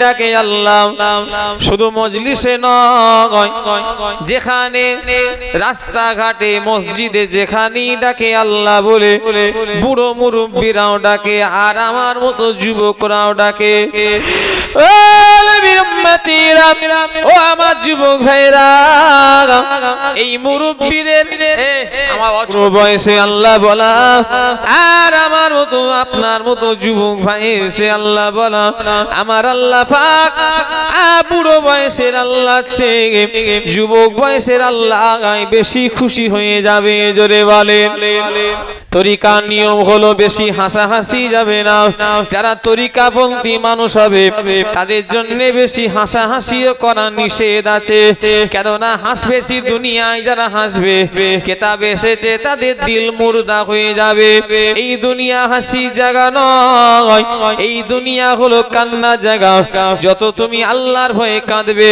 ডাকে আল্লাহ। শুধু মজলিসে নয়, যেখানে রাস্তাঘাটে মসজিদে যেখানেই ডাকে আল্লাহ বলে বুড়ো মুরব্বীরাও ডাকে, আর আমার মতো যুবকরাও ডাকে। ও আমার যুবক ভাইরা, এই মুরব্বীদের আমার বয়সে আল্লাহ বলা, আর আমার মতো আপনার মতো যুবক ভাই এসে আল্লাহ বলা, আমার আল্লাহ পাক বুড়ো বয়সের আল্লাহ চেয়ে যুবক বয়সের আল্লাহ বেশি খুশি হয়ে যাবে। জোরে বলে। তরিকার নিয়ম হলো বেশি হাসাহাসি যাবে না। যারা তরিকাপন্থী মানুষ হবে তাদের জন্য বেশি হাসাহাসিও করা নিষেধ আছে। কেননা বেশি দুনিয়ায় যারা হাসবে, কেতাবে এসেছে তাদের দিল মুর্দা হয়ে যাবে। এই দুনিয়া হাসি জায়গা নয়, এই দুনিয়া হলো কান্না জায়গা। যত তুমি আল্লাহর ভয়ে কাঁদবে,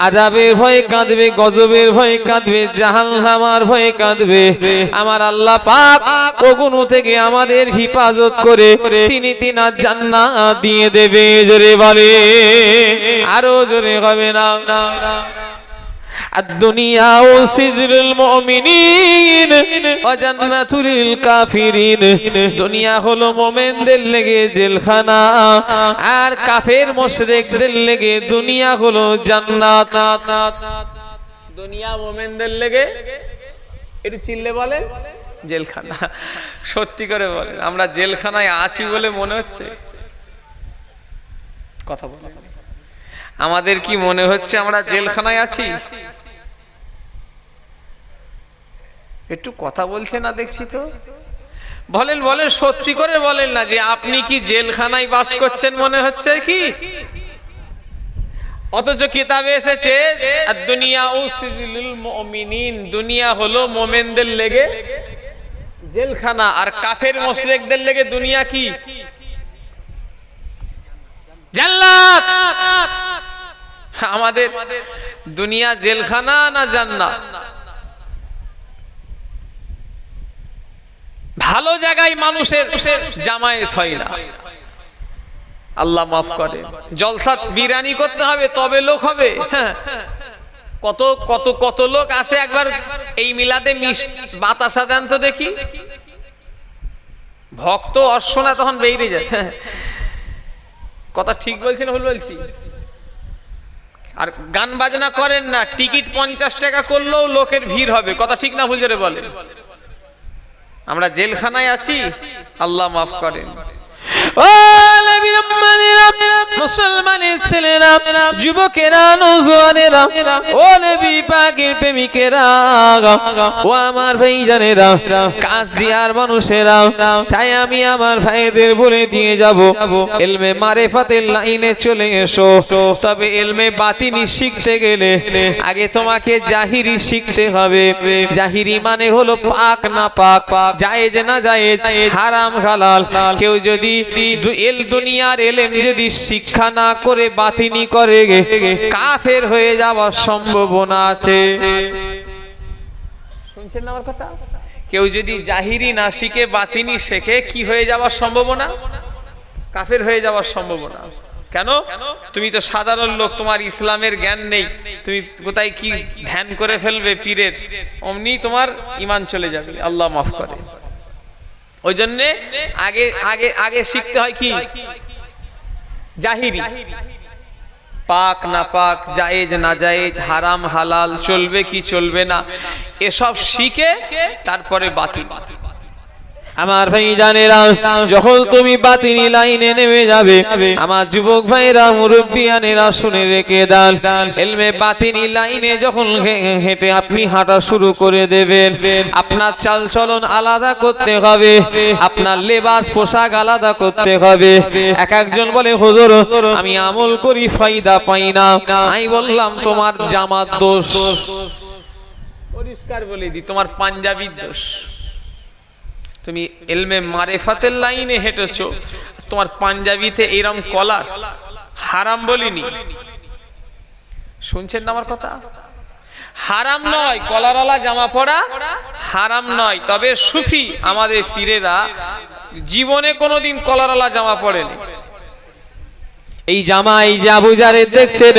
আযাবের ভয়ে কাঁদবে, গজবের ভয়ে কাঁদবে, জাহান্নামের ভয়ে কাঁদবে, আমার আল্লাহ পাক ওগুলো থেকে আমাদের হিফাজত করে তিনি তিনার জান্নাত দিয়ে দেবে। জোরে বলে, আরো জোরে হবে না। الدنيا سجن المؤمنين وجنة للكافرين। দুনিয়া হলো মুমিনদের লেগে জেলখানা, আর কাফের মুশরিকদের লেগে দুনিয়া হলো জান্নাত। দুনিয়া মুমিনদের লেগে একটু চিল্লে বলে জেলখানা। সত্যি করে বলেন, আমরা জেলখানায় আছি বলে মনে হচ্ছে? কথা বলে আমাদের কি মনে হচ্ছে আমরা জেলখানায় আছি? একটু কথা বলছে না দেখছি তো। বলেন বলেন, সত্যি করে বলেন না যে আপনি কি জেলখানায় বাস করছেন মনে হচ্ছে কি? অথচ কিতাবে এসেছে দুনিয়া সিজনুল মুমিনিন, দুনিয়া হলো মুমিনদের লেগে জেলখানা, আর কাফের মুশরিকদের লেগে দুনিয়া কি? জান্নাত। আমাদের দুনিয়া জেলখানা না জান্নাত? ভালো জায়গায় মানুষের জামায়াত হয় না, আল্লাহ মাফ করে। জলসা বিরানি করতে হবে তবে লোক হবে। হ্যাঁ, কত কত কত লোক আসে একবার এই মিলাদে বাতাসা দেন তো দেখি। ভক্ত অর্শনা তখন বেরিয়ে যায়। কথা ঠিক বলছি না ভুল বলছি? আর গান বাজনা করেন না, টিকিট 50 টাকা করলেও লোকের ভিড় হবে। কথা ঠিক না ভুল জোরে বলে? আমরা জেলখানায় আছি, আল্লাহ মাফ করেন। মুসলমানের ছেলেরা, যুবকেরা, নওজোয়ানেরা, ও নবী পাকের প্রেমিকেরা, ও আমার ভাইজানেরা, কাজ দিয়ার মানুষেরা, তাই আমি আমার ভাইদের বলে দিয়ে যাব, ইলমে মারিফাতের লাইনে চলে এসো। তবে ইলমে বাতিনি শিখতে গেলে আগে তোমাকে জাহিরি শিখতে হবে। জাহিরি মানে হলো পাক না পাক, জায়েজ না জায়েজ, হারাম হালাল। কেউ যদি দুনিয়ার এলেম যদি শিক্ষা না করে বাতিনি করে, কাফের হয়ে যাওয়ার সম্ভাবনা আছে। শুনছেন না আমার কথা? কেউ যদি জাহিরি না শিখে বাতিনি শেখে, কি হয়ে যাওয়ার সম্ভাবনা? কাফের হয়ে যাওয়ার সম্ভাবনা। কেন? তুমি তো সাধারণ লোক, তোমার ইসলামের জ্ঞান নেই, তুমি কোথায় কি ধ্যান করে ফেলবে পীরের, অমনি তোমার ঈমান চলে যাবে। আল্লাহ মাফ করে। ওই জন্য আগে আগে আগে শিখতে হয় কি? জাহিরি, পাক না পাক, জায়েজ না জায়েজ, হারাম হালাল, চলবে কি চলবে না, এসব শিখে তারপরে বাতিল। আমার ভাইজানেরা, যখন তুমি বাতিনি লাইনে নেমে যাবে, আমার যুবক ভাইরা, মুরব্বিয়ানেরা শুনে রেখে দেন, ইলমে বাতিনি লাইনে যখন হেঁটে আপনি হাঁটা শুরু করে দেবেন, আপনার চালচলন আলাদা করতে হবে, আপনার লেবাস পোশাক আলাদা করতে হবে। এক একজন বলে, হুজুর আমি আমল করি ফায়দা পাই না। আমি বললাম তোমার জামাত দোষ। পরিষ্কার বলে দি, তোমার পাঞ্জাবির দোষ। তুমি ইলমে মারিফাতের লাইনে হেঁটেছো, তোমার পাঞ্জাবিতে এরম কলার, হারাম বলিনি। শুনছেন না আমার কথা? হারাম নয়, কলারওয়ালা জামা পরা হারাম নয়। তবে সুফি আমাদের পীরেরা জীবনে কোনোদিন কলারওয়ালা জামা পরেনি। এই জামা এই যে আবু জারের দেখছেন,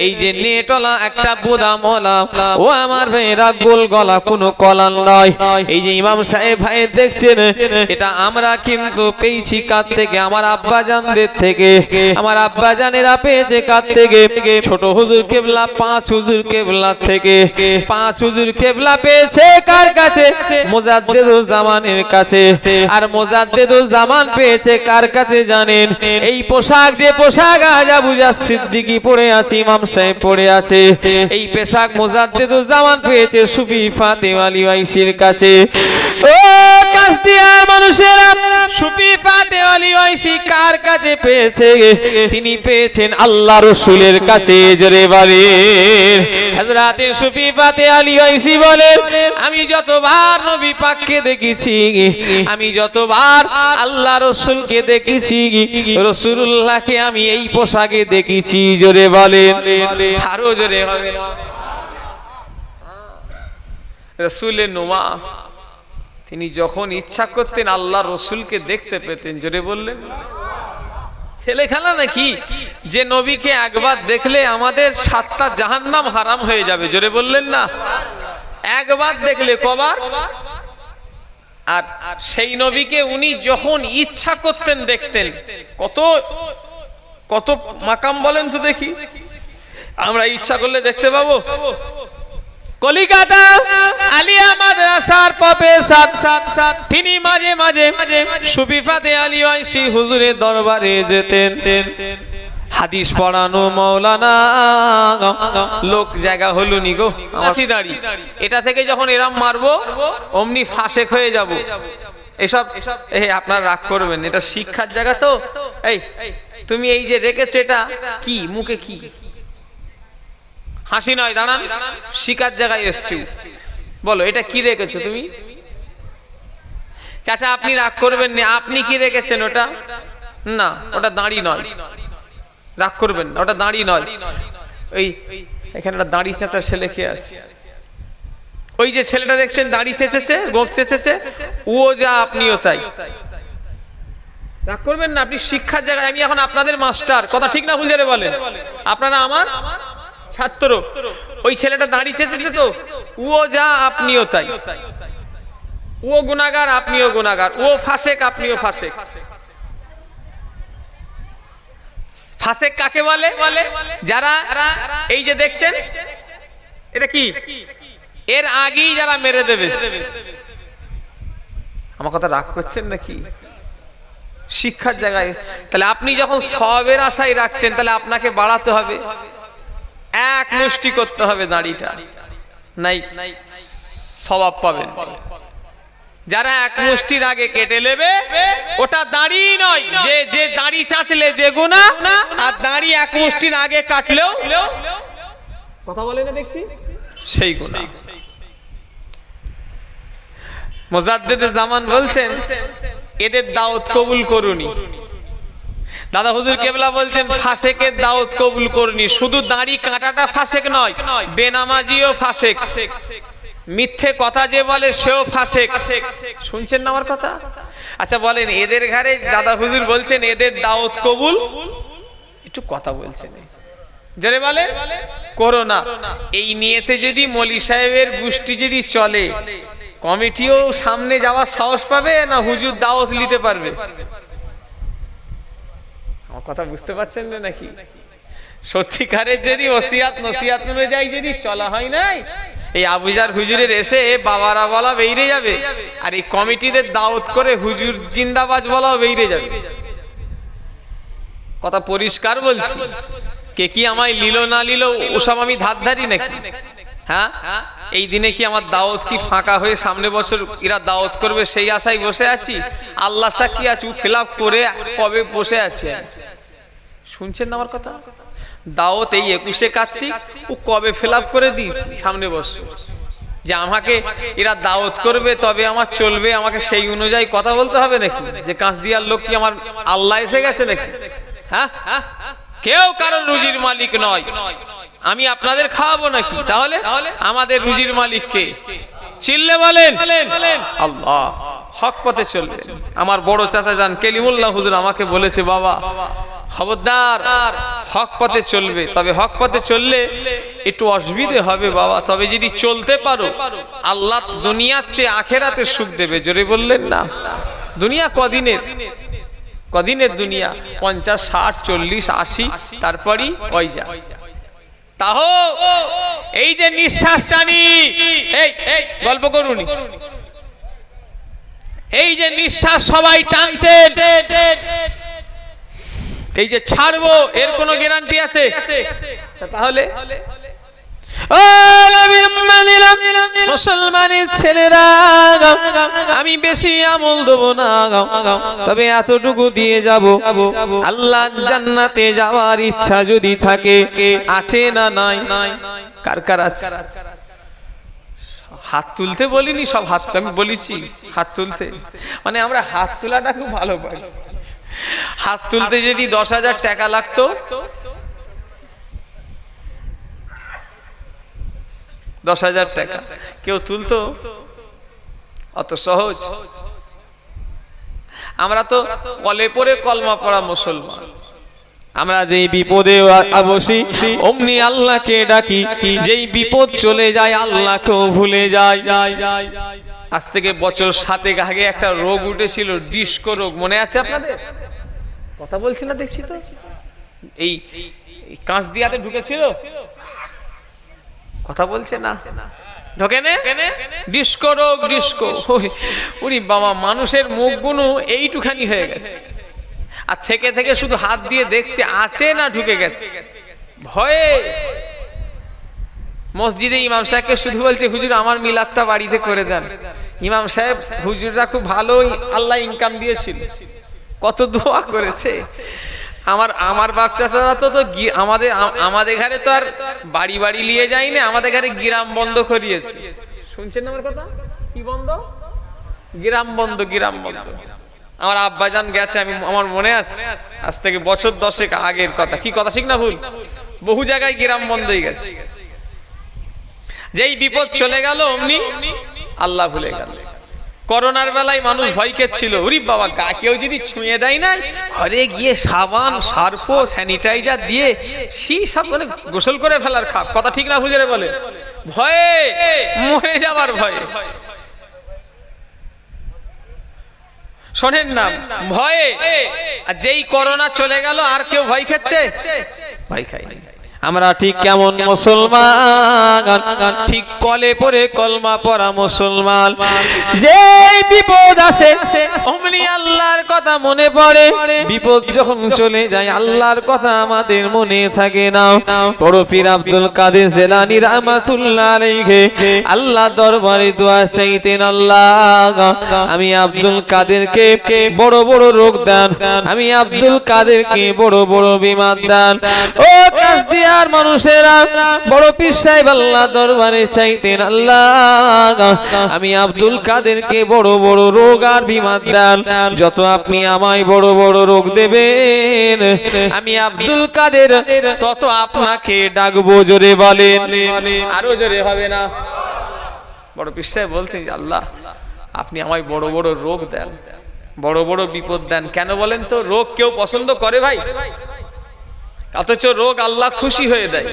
এই যে নেটলা একটা বোদামলা, ও আমার ভাইরা গোল গলা কোনো কলান নয়। এই যে ইমাম সাহেব ভাই দেখছেন, এটা আমরা কিন্তু পেয়েছি কার থেকে? আমার আব্বা জানদের থেকে। আমার আব্বা জানেরা পেয়েছে কার থেকে? ছোট হুজুর কেবলা, 5 হুজুর কেবলা থেকে। 5 হুজুর কেবলা পেয়েছে কার কাছে? মুজাদ্দিদুল জামানের কাছে। আর মুজাদ্দিদুল জামান পেয়েছে কার কাছে জানেন? এই পোশাক, যে পোশাক আজ আবু জার সিদ্দিকী পড়ে আছে, ইমাম সাহেব পড়ে আছে, এই পোশাক মুজাদ্দিদুল জামান পেয়েছে সুফি ফাতেমা আলী ওয়াইসির কাছে। ও কাস্তিয়ার মানুষেরা, সুফি ফাতেমা আলী ওয়াইসি কার কাছে পেয়েছে? তিনি পেয়েছেন আল্লাহ রাসূলের কাছে। জোরে বলেন। হযরতে সুফি ফাতেমা আলী ওয়াইসি বলেন, আমি যতবার নবী পাককে দেখেছি, আমি যতবার আল্লাহ রাসূলকে দেখেছি, রাসূলুল্লাহকে আমি এই পোশাকে দেখেছি। জোরে বলেন, আরো জোরে হবে। রাসূলের নোমা, তিনি যখন ইচ্ছা করতেন আল্লাহ রাসূলকে দেখতে পেতেন। জোরে বললেন, ছেলে খেলা নাকি যে নবীকে একবার দেখলে আমাদের 7টা জাহান্নাম হারাম হয়ে যাবে? জোরে বললেন না। একবার দেখলে কবার? আর সেই নবীকে উনি যখন ইচ্ছা করতেন দেখতেন। কত কত মাকাম বলেন তো দেখি, আমরা ইচ্ছা করলে দেখতে পাবো? কলিকাতা আলিয়া মাদ্রাসার প্রফেসর, তিনি মাঝে মাঝে সুফি ফাতেমা আলী ওয়াইসি হুজুরের দরবারে যেতেন। হাদিস পড়ানো মৌলানা লোক জায়গা হলো নি গো, লাঠি দাঁড়ি, এটা থেকে যখন এরাম মারবো অমনি ফাঁসেক হয়ে যাব। এসব আপনারা রাগ করবেন, এটা শিক্ষার জায়গা তো। এই তুমি এই যে রেখেছো, এটা কি? মুখে কি? হাসি নয়, দাঁড়ান, শিকার জায়গায় এসছি। বলো এটা কি রেখেছো তুমি? চাচা আপনি রাগ করবেন না, আপনি কি রেখেছেন? ওটা না, ওটা দাঁড়ি নয়, রাগ করবেন না, ওটা দাঁড়ি নয়। ওই এখানে একটা দাঁড়ি চাচা ছেলে কে আছে, ওই যে ছেলেটা দেখছেন দাঁড়ি চেঁচেছে, গোপ চেঁচেছে, ও যা আপনিও তাই। রাগ করবেন না, আপনি শিক্ষার জায়গায়। আমি এখন আপনাদের মাস্টার, কথা ঠিক না ভুল জোরে বলেন? আপনারা আমার ছাত্র। ওই ছেলেটা দাঁড়ি চেঁচেছে তো, ও যা আপনিও তাই। ও গুনাহগার, আপনিও গুনাহগার। ও ফাসেক, আপনিও ফাসেক। ফাসেক কাকে বলে? যারা এই যে দেখছেন, এটা কি? এর আগেই যারা মেরে দেবে। আমার কথা রাগ করছেন নাকি? শিক্ষার জায়গায়। তাহলে আপনি যখন সওয়াবের আশায় রাখছেন, তাহলে আপনাকে বাড়াতে হবে, এক মুষ্টি করতে হবে দাড়িটা, নাই সওয়াব পাবেন। যারা এক মুষ্টির আগে কেটে নেবে, ওটা দাড়ি নয়। যে দাড়ি চাচলে যে গুনাহ, আর দাড়ি এক মুষ্টির আগে কাটলেও, কথা বলে না দেখছি, সেই গুনাহ। মুজাদ্দিদ জামান বলছেন, এদের দাওয়াত কবুল করুনি। দাদা হুজুর কেবলা বলছেন, ফাসেকের দাওয়াত কবুল করুনি। শুধু দাড়ি কাটাটা ফাসেক নয়, বেনামাজিও ফাসেক, মিথ্যে কথা যে বলে সেও ফাসেক। শুনছেন না আমার কথা? আচ্ছা বলেন, এদের ঘরে দাদা হুজুর বলছেন এদের দাওয়াত কবুল, একটু কথা বলছেন জোরে বলে, করো না। এই নিয়েতে যদি মলি সাহেবের গোষ্ঠী যদি চলে, কমিটিও সামনে যাওয়ার সাহস পাবে না? হুজুর দাওয়াত নিতে পারবে? আমার কথা বুঝতে পারছেন না নাকি? সত্যিকারের যদি ওসিয়াত নসিহাত অনুযায়ী যদি চলা হয় নাই, এই আবুজার হুজুরের এসে বাবারা বলা বেরিয়ে যাবে, আর এই কমিটিদের দাওয়াত করে হুজুর জিন্দাবাদ বলাও বেরিয়ে যাবে। কথা পরিষ্কার বলছি। কে কি আমায় লিল না লিল ওসব আমি ধার ধারি নাকি? হ্যাঁ, এই দিনে কি আমার দাওয়াত কি ফাঁকা হয়ে সামনে বছর এরা দাওয়াত করবে সেই আশায় বসে আছি? আল্লাহ সাক্ষী আছে, ফিল আপ করে কবে বসে আছে। শুনছেন না আমার কথা? দাওয়াত এই 21শে কার্তিক ও কবে ফিল আপ করে দিয়েছি সামনে বছর, যে আমাকে এরা দাওয়াত করবে তবে আমার চলবে, আমাকে সেই অনুযায়ী কথা বলতে হবে নাকি? যে কাঁচ দিয়ার লোক কি আমার আল্লাহ এসে গেছে নাকি? হ্যাঁ, কেউ কারণ রুজির মালিক নয়। আমি আপনাদের খাওয়াবো নাকি? তাহলে আমাদের রুজির মালিক কে? চিল্লে বলেন আল্লাহ। হক পথে চলবেন। আমার বড় চাচা যান কেলিমুল্লাহ হুজুর আমাকে বলেছে, বাবা খবরদার হক পথে চলবে, তবে হক পথে চললে একটু অসুবিধে হবে বাবা, তবে যদি চলতে পারো আল্লাহ দুনিয়ার চেয়ে আখেরাতে সুখ দেবে। জোরে বললেন না? দুনিয়া কদিনের দুনিয়া, 50, 60, 40, 80, তারপরই ওই যা। তাও এই যে নিঃশ্বাস টানি, এই গল্প করুন, এই যে নিঃশ্বাস সবাই টানছেন, এই যে ছাড়বো এর কোনো গ্যারান্টি আছে? তাহলে মুসলমানের ছেলেরা, আমি বেশি আমল দেব না, তবে এতটুকু দিয়ে যাব, আল্লাহ জান্নাতে যাওয়ার ইচ্ছা যদি থাকে, আছে না নাই? কার কার আছে? হাত তুলতে বলিনি, সব হাত আমি বলেছি হাত তুলতে, মানে আমরা হাত তোলাটা খুব ভালো পাই। হাত তুলতে যদি 10,000 টাকা লাগতো, 10,000 টাকা কেউ তুলতো? অত সহজ? আমরা তো কলে পড়ে কলমা পড়া মুসলমান। আমরা যেই বিপদে বসি অমনি আল্লাহকে ডাকি, যেই বিপদ চলে যায় আল্লাহকেও ভুলে যায়। আজ থেকে বছর 7 আগে একটা রোগ উঠেছিল, ডিস্কো রোগ, মনে আছে আপনাদের? কথা বলছি না দেখছি তো, এই কাঁচ দিয়াতে ঢুকেছিল, কথা বলছে না, ঢোকে না? ডিস্কো রোগ, ডিস্কো। ওরে বাবা, মানুষের মুখগুলো এইটুখানি হয়ে গেছে, আর থেকে থেকে শুধু হাত দিয়ে দেখছে আছে না ঢুকে গেছে। ভয়ে মসজিদে ইমাম সাহেবকে শুধু বলছে, হুজুর আমার মিলাদটা বাড়িতে করে দেন। ইমাম সাহেব, হুজুররা খুব ভালো, আল্লাহ ইনকাম দিয়েছিল, কত দোয়া করেছে। আমার বাচ্চারা তো আমাদের ঘরে তো আর বাড়ি বাড়ি নিয়ে যাই না, আমাদের ঘরে গ্রাম বন্ধ করিয়েছে। শুনছেন আমার কথা? কি বন্ধ? গ্রাম বন্ধ, গ্রাম বন্ধ। আমার আব্বাজান গেছে, আমার মনে আছে, আজ থেকে বছর 10 আগের কথা। কি কথা, ঠিক না ভুল? বহু জায়গায় গ্রাম বন্ধ হয়ে গেছে। যেই বিপদ চলে গেল অমনি আল্লাহ ভুলে গেল। করোনার বেলায় মানুষ ভয় খেয়েছিল, ওরে বাবা গা কেউ যদি ছুঁয়ে দেয় না, ঘরে গিয়ে সাবান, সার্ফ, স্যানিটাইজার দিয়ে সব মানে গোসল করে ফেলার খাপ। কথা ঠিক না হুজুরে বলে? ভয়ে মরে যাবার ভয়ে, শোনেন না, ভয়ে। আর যেই করোনা চলে গেল আর কেউ ভয় খাচ্ছে? ভয় খাই। আমরা ঠিক কেমন মুসলমান, ঠিক কলে পড়ে কলমা পড়া মুসলমান। যে বিপদ আসে অমনি আল্লাহর কথা মনে পড়ে, বিপদ যখন চলে যায় আল্লাহর কথা আমাদের মনে থাকে না। বড় পীর আব্দুল কাদের জিলানী রাহমাতুল্লাহ আলাইহি আল্লাহ দরবারে দোয়া চাইতেন, আল্লাহ আমি আব্দুল কাদেরকে বড় বড় রোগ দান, আমি আব্দুল কাদেরকে বড় বড় বিমার দান। ও কাসদিয়া আর মানুষেরা বড় পীর সাহেব আল্লাহ দরবারে চাইতেন, আল্লাহ আমি আব্দুল কাদেরকে বড় বড় রোগ আর বিমার দেন, যত আপনি আমায় বড় বড় রোগ দেবেন আমি আব্দুল কাদের তত আপনাকে ডাকবো। জোরে বলেন, আরো জোরে হবে না? বড় পীর সাহেব বলতেন, আল্লাহ আপনি আমায় বড় বড় রোগ দেন, বড় বড় বিপদ দেন। কেন বলেন তো? রোগ কেউ পছন্দ করে ভাই? অথচ রোগ আল্লাহ খুশি হয়ে দেয়।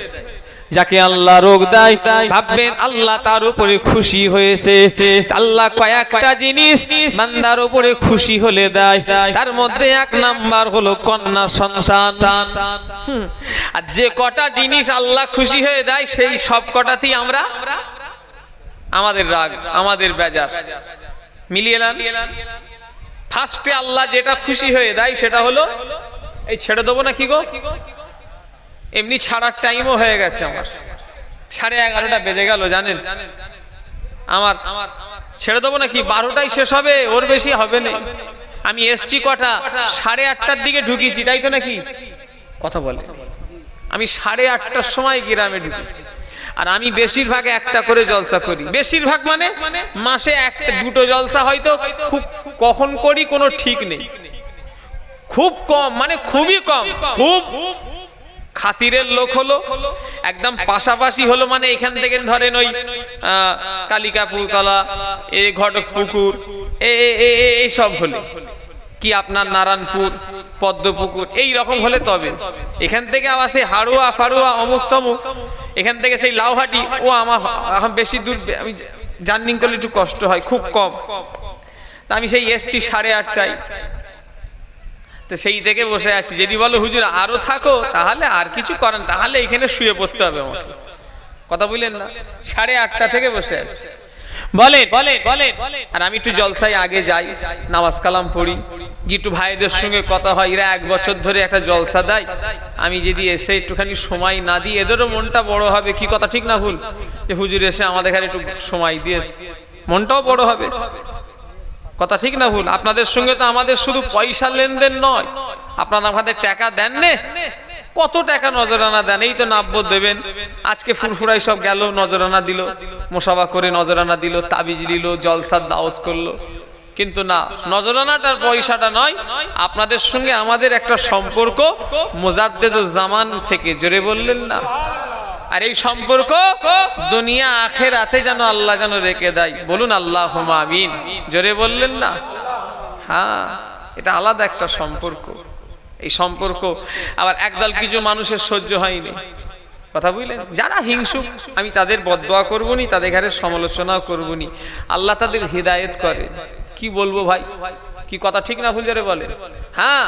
যাকে আল্লাহ রোগ দেয় ভাববেন আল্লাহ তার উপরে খুশি হয়েছে। আল্লাহ কয়েকটা জিনিস বান্দার উপরে খুশি হলে দেয়, তার মধ্যে 1 নাম্বার হলো কন্যা সন্তান। আর যে কটা জিনিস আল্লাহ খুশি হয়ে দেয় সেই সব কটাতেই আমরা আমাদের রাগ, আমাদের বেজার মিলিয়ে নেন। ফার্স্টে আল্লাহ যেটা খুশি হয়ে দেয় সেটা হলো এই ছেড়ে দেবো না কি গো, এমনি ছাড়ার টাইমও হয়ে গেছে, আমার 11:30টা বেজে গেল জানেন। আমার ছেড়ে দেবো নাকি 12টায় শেষ হবে, ওর বেশি হবে না। আমি এসছি কটা? 8:30টার দিকে ঢুকিয়েছি, তাই তো নাকি? কথা বলে আমি 8:30টার সময় গ্রামে ঢুকেছি। আর আমি বেশিরভাগ একটা করে জলসা করি, বেশিরভাগ মানে মাসে 1-2 জলসা হয়তো খুব কখন করি কোনো ঠিক নেই, খুব কম, মানে খুবই কম। খুব খাতিরের লোক হলো, একদম পাশাপাশি হলো, মানে এখান থেকে ধরেন ওই কালিকাপুর তলা, এই ঘটক পুকুর, এই সব হলো কি আপনার নারায়ণপুর, পদ্মপুকুর এই রকম হলে তবে এখান থেকে আবার সেই হাড়ুয়া ফাড়ুয়া অমুক তমুক এখান থেকে সেই লাউহাটি ও আমার এখন বেশি দূর আমি জার্নি করলে একটু কষ্ট হয় খুব কম আমি সেই এসছি 8:30টায় তো সেই থেকে বসে আছি যদি বলো হুজুর আরো থাকো তাহলে আর কিছু করেন তাহলে এখানে শুয়ে পড়তে হবে আমাকে কথা বললেন না 8:30টা থেকে বসে আছি বলেন আর আমি একটু জলসায় আগে যাই নামাজ কালাম পড়ি একটু ভাইদের সঙ্গে কথা হয় এরা 1 বছর ধরে একটা জলসা দেয় আমি যদি এসে একটুখানি সময় না দিই এদেরও মনটা বড় হবে কি কথা ঠিক না ভুল যে হুজুর এসে আমাদের এখানে একটু সময় দিয়েছে মনটাও বড় হবে কথা ঠিক না ভুল আপনাদের সঙ্গে তো আমাদের শুধু পয়সা লেনদেন নয় আপনারা আমাদের টাকা দেন নে কত টাকা নজরানা দেন এই তো 90 দেবেন আজকে ফুরফুরাই সব গেল নজরানা দিল মুসাফা করে নজরানা দিল তাবিজ দিল জলসার দাওয়াত করলো কিন্তু না নজরানাটার পয়সাটা নয় আপনাদের সঙ্গে আমাদের একটা সম্পর্ক মুজাদ্দেদুজ জামান থেকে জোরে বললেন না আর এই সম্পর্ক দুনিয়া আখিরাতে যেন আল্লাহ যেন রেখে দেয় বলুন আল্লাহুম্মা আমিন জোরে বললেন না হ্যাঁ এটা আলাদা একটা সম্পর্ক এই সম্পর্ক আবার একদল কিছু মানুষের সহ্য হয়নি কথা বুঝলেন যারা হিংসুক আমি তাদের বদদোয়া করব নি তাদের ঘরে সমালোচনাও করব নি আল্লাহ তাদের হিদায়াত করে কি বলবো ভাই কি কথা ঠিক না ভুল জোরে বলেন হ্যাঁ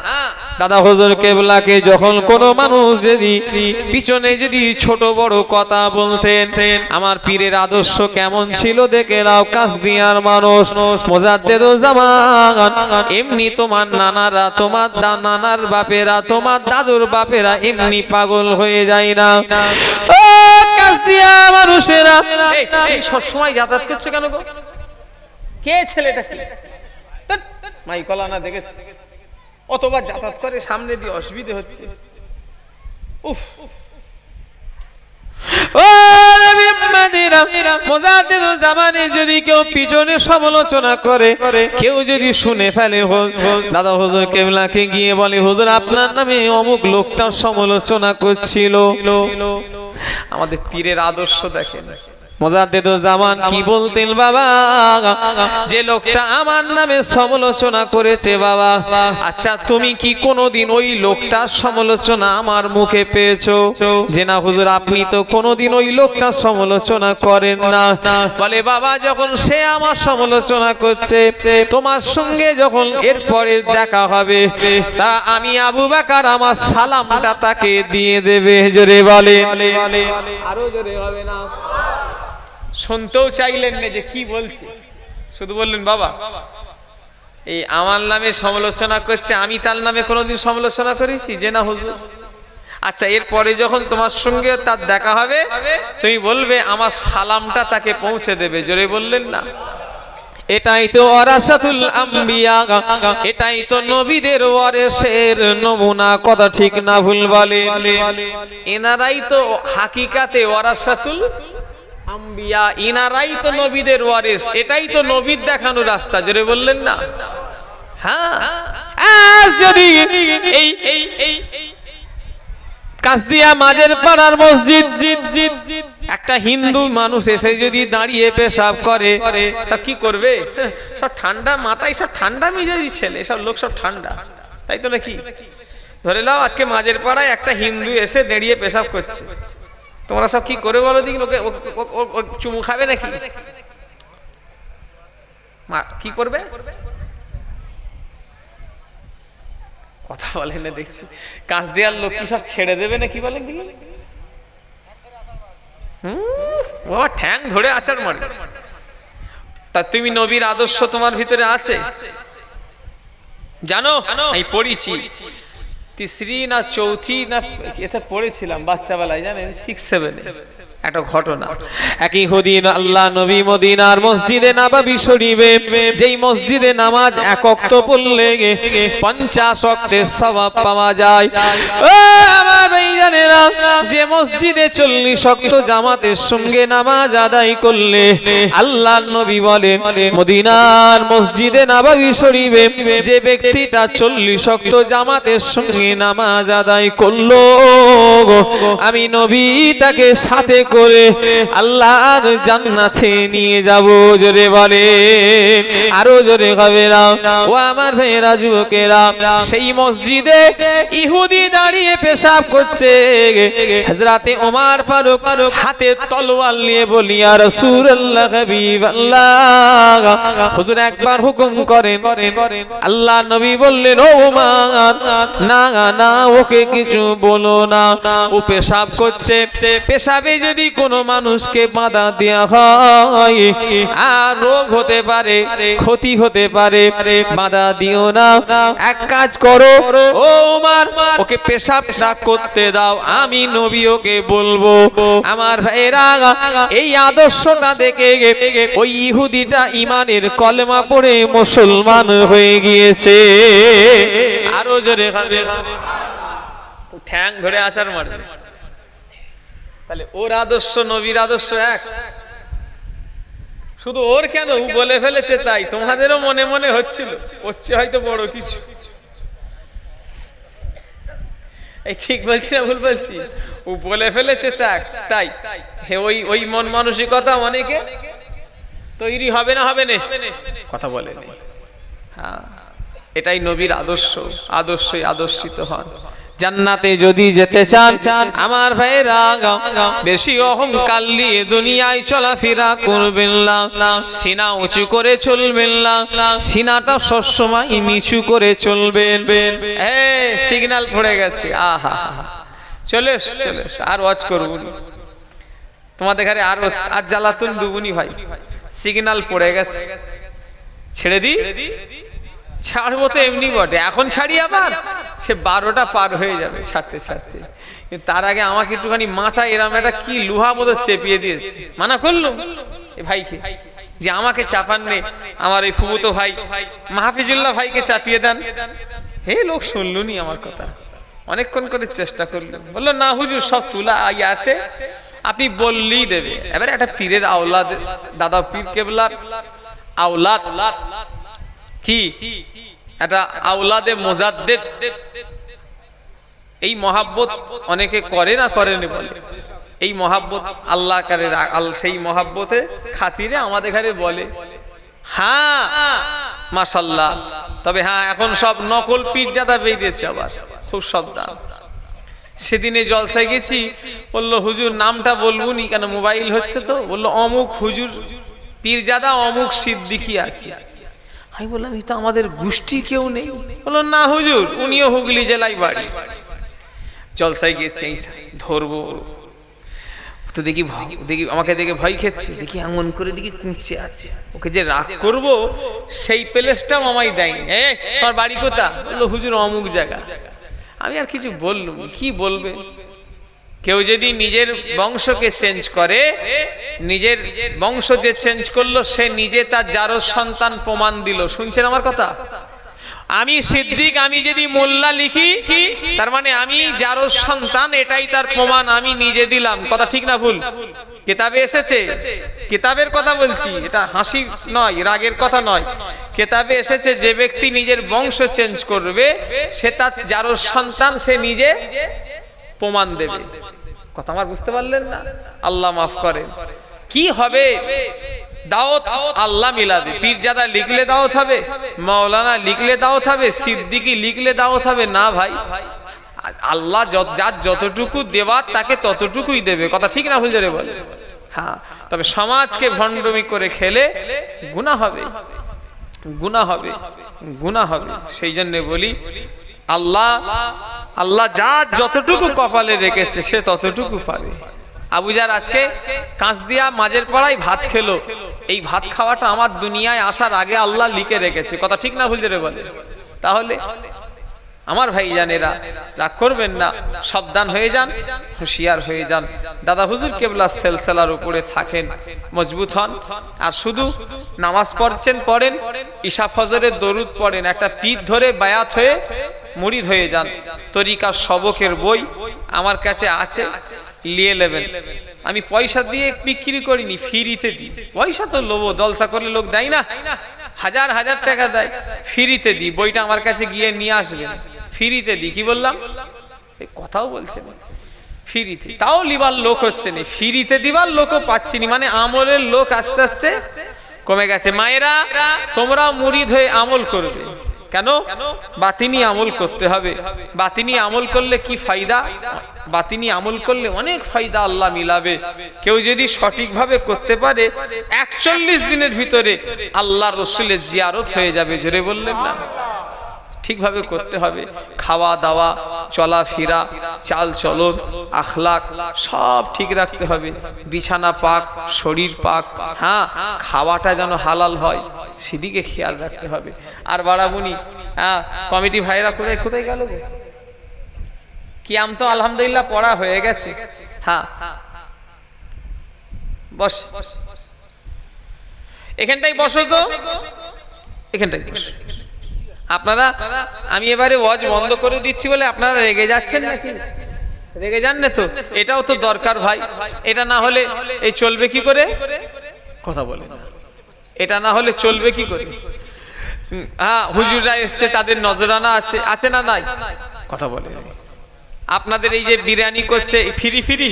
দাদা হুজুর কেবলাকে যখন কোনো মানুষ যদি পিছনে যদি ছোট বড় কথা বলতেন আমার পীরের আদর্শ কেমন ছিল দেখে নাও কাসদিয়ার মানুষ মুজাদ্দেদুজ জামান এমনি তোমার নানারা তোমার নানার বাপেরা তোমার দাদুর বাপেরা এমনি পাগল হয়ে যায় না ও কাসদিয়া মানুষেরা এই সব সময় যাতায়াত করছে কেন গো কে ছেলেটা কি মাই কলানা দেখেছে অতবার যাতায়াত করে সামনে দিয়ে অসুবিধা হচ্ছে উফ ও নবী মদিনা মুজাদ্দিদুজ জামানে যদি কেউ পিছনে সমালোচনা করে কেউ যদি শুনে ফেলে দাদা হুজুর কেবলাকে গিয়ে বলে হুজুর আপনার নামে অমুক লোকটা সমালোচনা করছিল আমাদের পীরের আদর্শ দেখেন মুজাদ্দিদুজ জামান কি বলতেন বাবা যে লোকটা আমার নামে সমালোচনা করেছে বাবা আচ্ছা তুমি কি কোনোদিন ওই লোকটার সমালোচনা আমার মুখে পেয়েছো যে না হুজুর আপনি তো কোনোদিন ওই লোকটার সমালোচনা করেন না বলে বাবা যখন সে আমার সমালোচনা করছে তোমার সঙ্গে যখন এরপরে দেখা হবে তা আমি আবু বকর আমার সালামটা তাকে দিয়ে দেবে জোরে বলে আরো জোরে হবে না শুনতেও চাইলেন না যে কি বলছে শুধু বললেন বাবা এই আমার নামে সমালোচনা করছে আমি তার নামে কোনোদিন সমালোচনা করেছি যে না হুজুর আচ্ছা এরপরে যখন তোমার সঙ্গে তার দেখা হবে তুমি বলবে আমার সালামটা তাকে পৌঁছে দেবে জোরে বললেন না এটাই তো ওয়ারাসাতুল আম্বিয়া এটাই তো নবীদের ওয়ারিসের নমুনা কথা ঠিক না ভুল বলে এনারাই তো হাকিকাতে ওয়ারাসাতুল আম্বিয়া ইনারাই তো নবীদের ওয়ারিস এটাই তো নবীর দেখানো রাস্তা জোরে বললেন না হ্যাঁ আজ যদি এই কাসদিয়া মাঝের পাড়ার মসজিদ একটা হিন্দু মানুষ এসে যদি দাঁড়িয়ে পেশাব করে সব কি করবে সব ঠান্ডা মাথায় সব ঠান্ডা মিজাজি ছেলে সব লোক সব ঠান্ডা তাই তো নাকি ধরে নাও আজকে মাঝের পাড়ায় একটা হিন্দু এসে দাঁড়িয়ে পেশাব করছে তোমরা সব কি করে বলো দিন ওকে চুমু খাবে নাকি কি করবে কথা বলেন না দেখছি কাসদিয়ার লোক কি সব ছেড়ে দেবে নাকি বলেন কি বাবা ঠ্যাং ধরে আসার মানে তা তুমি নবীর আদর্শ তোমার ভিতরে আছে জানো আমি পড়েছি তিসরি না চৌথি না এটা পড়েছিলাম বাচ্চাবেলায় জানেন 6-7 একটা ঘটনা একই দিন আল্লাহ নবী মদিনার মসজিদে নববী শরীফে যেই মসজিদে নামাজ এক ওয়াক্ত পড়লে 50 ওয়াক্তের সওয়াব পাওয়া যায় ও আমার ভাইজানেরা যে মসজিদে 40 ওয়াক্ত জামাতের সঙ্গে নামাজ আদায় করলে আল্লাহর নবী বলেন মদিনার মসজিদে নববী শরীফে যে ব্যক্তিটা 40 ওয়াক্ত জামাতের সঙ্গে নামাজ আদায় করলো আমি নবী তাকে সাথে করে আল্লাহর জান্নাতে নিয়ে যাব। জোরে বলে, আরো জোরে হবে না। ও আমার ভাইয়েরা যুবকেরা, সেই মসজিদে ইহুদি দাঁড়িয়ে পেশাব করছে। হযরতে ওমর ফারুক হাতে তলোয়ার নিয়ে বলি ইয়া রাসূলুল্লাহ হাবিবাল্লাহ, হুজুর একবার হুকুম করেন। আল্লাহ নবী বললেন ও ওমর, না না ওকে কিছু বলো না, ও পেশাব করছে, পেশাবে যদি কোনো মানুষকে বাধা দেওয়া হয় আর রোগ হতে পারে, ক্ষতি হতে পারে, বাধা দিও না। এক কাজ করো ও ওমর, ওকে পেশাব করতে দাও, আমি নবী ওকে বলবো। আমার ভাইরা, এই আদর্শটা দেখে ওই ইহুদিটা ঈমানের কলেমা পড়ে মুসলমান হয়ে গিয়েছে। আরো জোরে হবে, ঠ্যাং ধরে আসার মারবে। তাহলে ওর আদর্শ নবীর আদর্শ এক। শুধু ওর কেন, ও বলে ফেলেছে তাই তোমাদেরও মনে মনে হচ্ছিল, হচ্ছে হয়তো বড় কিছু। এই ঠিক বলছি না ভুল বলছি? ও বলে ফেলেছে তাই ওই মন মানসিকতা অনেকে তৈরি হবে না, হবে না, কথা বলে নেই। হ্যাঁ, এটাই নবীর আদর্শ, আদর্শই আদর্শিত হন। জান্নাতে যদি যেতে চান আমার ভাইরা, বেশি অহংকার নিয়ে দুনিয়ায় চলাফেরা করবেন না, সিনা উঁচু করে চলবেন না, সিনাটা সবসময় নিচু করে চলবেন। সিগন্যাল পড়ে গেছে, আহা চলে চলে আর ওয়াজ করব তোমাদের ঘরে, আর জ্বালাতুন দুগুনি ভাই। সিগন্যাল পড়ে গেছে, ছেড়ে দি, ছাড়বো তো এমনি বটে, এখন ছাড়ি আবার সে 12টা পার হয়ে যাবে ছাড়তে ছাড়তে। তার আগে আমাকে একটুখানি মাথা এরম একটা কি লোহা মতো চেপিয়ে দিয়েছে। মানা করলাম এ ভাইকে যে আমাকে চাপান নেই, আমার এই ফুফুতো ভাই মাহফিজুল্লাহ ভাইকে চাপিয়ে দেন। হে লোক শুনলুনি আমার কথা, অনেকক্ষণ করে চেষ্টা করলাম, বললো না হুজুর সব তুলা আছে, আপনি বললেই দেবে। এবারে একটা পীরের আওলাদ, দাদা পীর কেবলার আওলাদ, কি এটা আওলাদে মুজাদ্দিদ, এই মহাব্বত অনেকে করে না করেনি বলে, এই মহাব্বত আল্লাহ করে, সেই মহাব্বতে খাতিরে আমাদের ঘরে বলে হ্যাঁ মাশাআল্লাহ। তবে হ্যাঁ, এখন সব নকল পীরজাদা বেরিয়েছে আবার, খুব সাবধান। সেদিনে জলসায় গেছি, বললো হুজুর নামটা বলবুনি কেন, মোবাইল হচ্ছে তো, বললো অমুক হুজুর পীরজাদা অমুক সিদ্দিকী আছে। আমি বললাম এই তো আমাদের গোষ্ঠী কেউ নেই। বললো না হুজুর উনিও হুগলি জেলায় বাড়ি। জলসায় গেছে, ধরবো তো দেখি আমাকে দেখে ভয় খেচ্ছে, দেখি এমন করে দেখি কুঁচে আছে, ওকে যে রাগ করবো সেই প্লেসটাও আমায় দেয়নি। তোমার বাড়ি কোথা? বললো হুজুর অমুক জায়গা। আমি আর কিছু বললুম, কি বলবে? কেউ যদি নিজের বংশকে চেঞ্জ করে, নিজের বংশ যে চেঞ্জ করলো সে নিজে তার জারজ সন্তান প্রমাণ দিল। শুনছেন আমার কথা? আমি সিদ্দিক, আমি যদি মোল্লা লিখি তার মানে আমি জারজ সন্তান, এটাই তার প্রমাণ, আমি নিজে দিলাম। কথা ঠিক না ভুল? কিতাবে এসেছে, কিতাবের কথা বলছি, এটা হাসি নয়, রাগের কথা নয়। কিতাবে এসেছে যে ব্যক্তি নিজের বংশ চেঞ্জ করবে সে তার জারজ সন্তান, সে নিজে প্রমাণ দেবে। কথা আমার বুঝতে পারলেন না? আল্লাহ মাফ করেন। কি হবে? দাওয়াত আল্লাহ মিলাবে। পীরজাদা লিখলে দাওয়াত হবে, মাওলানা লিখলে দাওয়াত হবে, সিদ্দিকী লিখলে দাওয়াত হবে না ভাই। আল্লাহ যার যতটুকু দেওয়ার তাকে ততটুকুই দেবে। কথা ঠিক না ভুল জোরে বলে? হ্যাঁ, তবে সমাজকে ভণ্ডমি করে খেলে গুনাহ হবে, গুনাহ হবে, গুনাহ হবে। সেই জন্য বলি আল্লাহ যার যতটুকু কপালে রেখেছে সে ততটুকু পাবে। আবুজার আজকে কাঁচদিয়া মাঝের পাড়ায় ভাত খেলো, এই ভাত খাওয়াটা আমার দুনিয়ায় আসার আগে আল্লাহ লিখে রেখেছে। কথা ঠিক না ভুল জোরে বলে? তাহলে আমার ভাইজানেরা রাগ করবেন না, সাবধান হয়ে যান, হুঁশিয়ার হয়ে যান। দাদা হুজুর কেবলার সিলসিলার উপরে থাকেন, মজবুত হন। আর শুধু নামাজ পড়েন, ঈশা ফজরের দরুদ পড়েন, একটা পীর ধরে বায়াত হয়ে মুরিদ হয়ে যান। তরিকা সবকের বই আমার কাছে আছে, নিয়ে নেবেন। আমি পয়সা দিয়ে বিক্রি করিনি, ফ্রিতে দিই। পয়সা তো লোভ, জলসা করলে লোক দেয় না, হাজার হাজার টাকা দেয়, ফ্রিতে দিই। বইটা আমার কাছে গিয়ে নিয়ে আসবেন, ফ্রিতে দিই। কি বললাম? এই কথাও বলছেন ফ্রিতে, তাও লিবার লোক হচ্ছে না, ফ্রিতে দিবার লোকও পাচ্ছি না। মানে আমলের লোক আস্তে আস্তে কমে গেছে। মায়েরা, তোমরাও মুরিদ হয়ে আমল করবে। কেন? বাতিনি আমল করতে হবে। বাতিনি আমল করলে কি ফায়দা? বাতিনি আমল করলে অনেক ফায়দা আল্লাহ মিলাবে। কেউ যদি সঠিকভাবে করতে পারে 41 দিনের ভিতরে আল্লাহ রসুলের জিয়ারত হয়ে যাবে। জোরে বললেন না? ঠিকভাবে করতে হবে। খাওয়া দাওয়া, চলাফেরা, চাল চলন, আখলাক সব ঠিক রাখতে হবে। বিছানা পাক, শরীর পাক, হ্যাঁ, খাওয়াটা যেন হালাল হয় সেদিকে খেয়াল রাখতে হবে। আর বাড়াবুনি, হ্যাঁ, কমিটি ভাইরা কোথায় কোথায় গেল? কিয়াম তো আলহামদুলিল্লাহ পড়া হয়ে গেছে। হ্যাঁ, বস, এখানটাই বসো তো, এখানটাই বসো। আপনারা, আমি এবারে ওয়াজ বন্ধ করে দিচ্ছি বলে আপনারা রেগে যাচ্ছেন নাকি? রেগে যান না তো? এটাও তো দরকার ভাই। এটা না হলে এই চলবে কি করে? কথা বলে না, এটা না হলে চলবে কি করে? হ্যাঁ, হুজুররা এসছে, তাদের নজরানা আছে, আছে না নাই? কথা বলে। আপনাদের এই যে বিরিয়ানি করছে ফ্রি ফ্রি,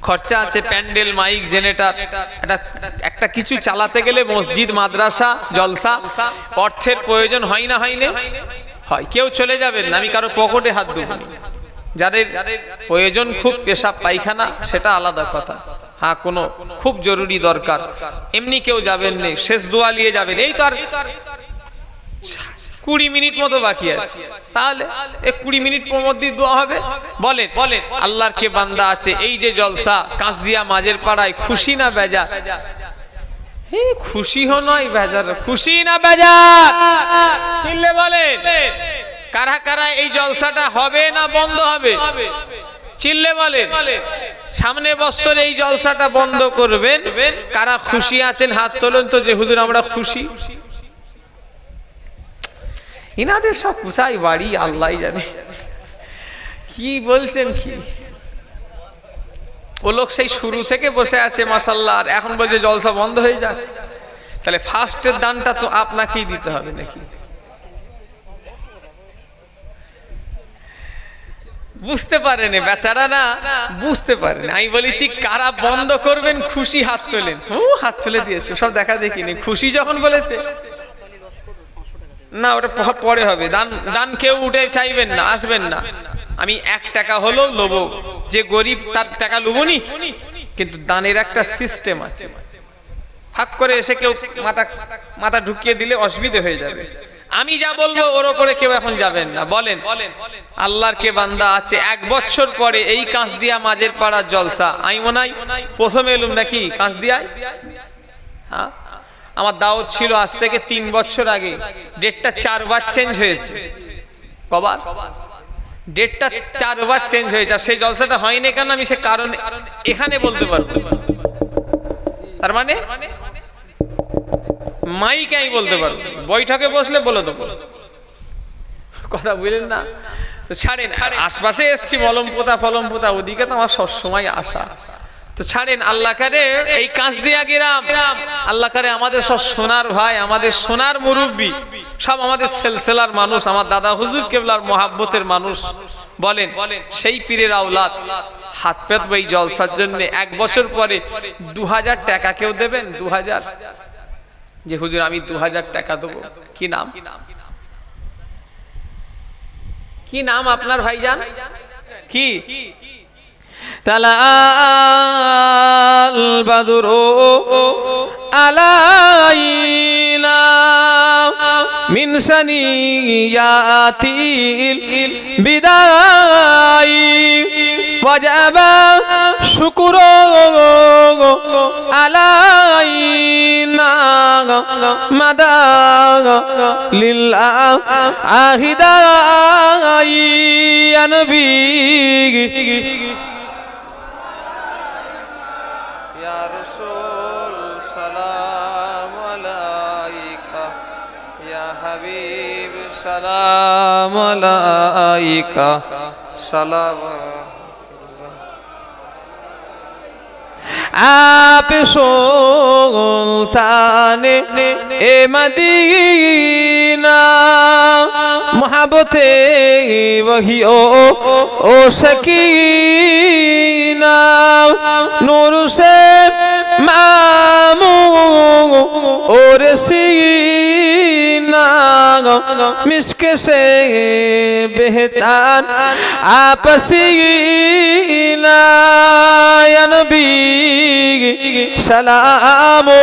খরচা আছে, প্যান্ডেল, মাইক, জেনারেটর, একটা কিছু চালাতে গেলে মসজিদ, মাদ্রাসা, জলসা, অর্থের প্রয়োজন হয় না? হয় না? হয়। কেউ চলে যাবেন না, আমি কারো পকেটে হাত দেব না। যাদের প্রয়োজন খুব, পেশাব পায়খানা, সেটা আলাদা কথা। হ্যাঁ, কোনো খুব জরুরি দরকার, এমনি কেউ যাবেন না, শেষ দোয়া নিয়ে যাবেন। এই তো আর 20 মিনিট মতো বাকি আছে, তাহলে 20 মিনিট মধ্যে দোয়া হবে। বলেন বলেন, আল্লাহর কে বান্দা আছে? এই যে জলসা কাঁচদিয়া মাঝের পাড়ায়, খুশি না বেজার? খুশি হো নয় বেজার, খুশি না বেজার? চিল্লে বলেন, কারা কারা এই জলসাটা হবে না বন্ধ হবে? চিল্লে বলেন। সামনে বছর এই জলসাটা বন্ধ করবেন। কারা খুশি আছেন হাত তোলেন তো, যে হুজুর আমরা খুশি। ইনাদের সব কোথায় বাড়ি আল্লাহ জানে। কি বলছেন কি? ও লোক সেই শুরু থেকে বসে আছে মাশাআল্লাহ, আর এখন বলছে জলসা বন্ধ হয়ে যাক। তাহলে ফার্স্টের দানটা তো আপনাকেই দিতে হবে নাকি? বুঝতে পারেনি বেচারা, না বুঝতে পারেনি। আমি বলেছি কারা বন্ধ করবেন খুশি হাত তোলেন। ও হাত তুলে দিয়েছে, সব দেখা দেখিনি। খুশি যখন বলেছে না, ওটা পরে হবে। দান দান কেউ উঠে চাইবেন না, আসবেন না। আমি 1 টাকা হলো লোবো, যে গরিব তার টাকা লুবনি, কিন্তু দানের একটা সিস্টেম আছে। হাক করে এসে কেউ মাথা ঢুকিয়ে দিলে অসুবিধা হয়ে যাবে। আমি যা বলবো ওর ওপরে কেউ এখন যাবেন না। বলেন, আল্লাহর কে বান্দা আছে 1 বছর পরে এই কাঁচদিয়া মাঝের পাড়ার জলসা, আমি মনে হয় প্রথমে এলুম নাকি কাঁচদিয়ায়। হ্যাঁ, আমার দাওয়াত ছিল আজ থেকে 3 বছর আগে। ডেটটা 4 বার চেঞ্জ হয়েছে। কবার? ডেটটা 4 বার চেঞ্জ হয়েছে। আর সেই জলসাটা হয়নি কেন, আমি সে কারণ এখানে বলতে পারবো। তার মানে মাইকে আমি বলতে পারবো, বৈঠকে বসলে বলে দেবো। কথা বুঝলেন না? তো ছাড়েন, আশপাশে এসছি মলমপোতা ফলমপোতা, ওদিকে তো আমার সবসময় আসা। তো ছাড়েন, আল্লাহ করে এই কাঁচদিয়া গ্রাম, আল্লাহ করে আমাদের সব সোনার ভাই, আমাদের সোনার মুরব্বী, সব আমাদের সেলসেলার মানুষ, আমার দাদা হুজুর কেবলার মহাব্বতের মানুষ। বলেন, সেই পীরের আওলাদ হাত পেত এই জলসার জন্য 1 বছর পরে 2000 টাকা কেউ দেবেন? 2000, যে হুজুর আমি 2000 টাকা দেবো। কি নাম? কি নাম আপনার ভাইজান? কি? তালাল বাদরু আলাইনা মিন সানিয়াতিল বিদাই ওয়াজাবা শুকরু আলাইনা মাদা লিল্লাহ আহিদাই ইয়া নবী ইয়া রাসূল সালাম আলাইকা ইয়া হাবিব সালাম আলাইকা सलाम आप सुल्ताने ए मदीना मोहब्बते वही ओ सकीना नूर से मामू और सीना मिस्क से बेहतर आप सीना या नबी सलामो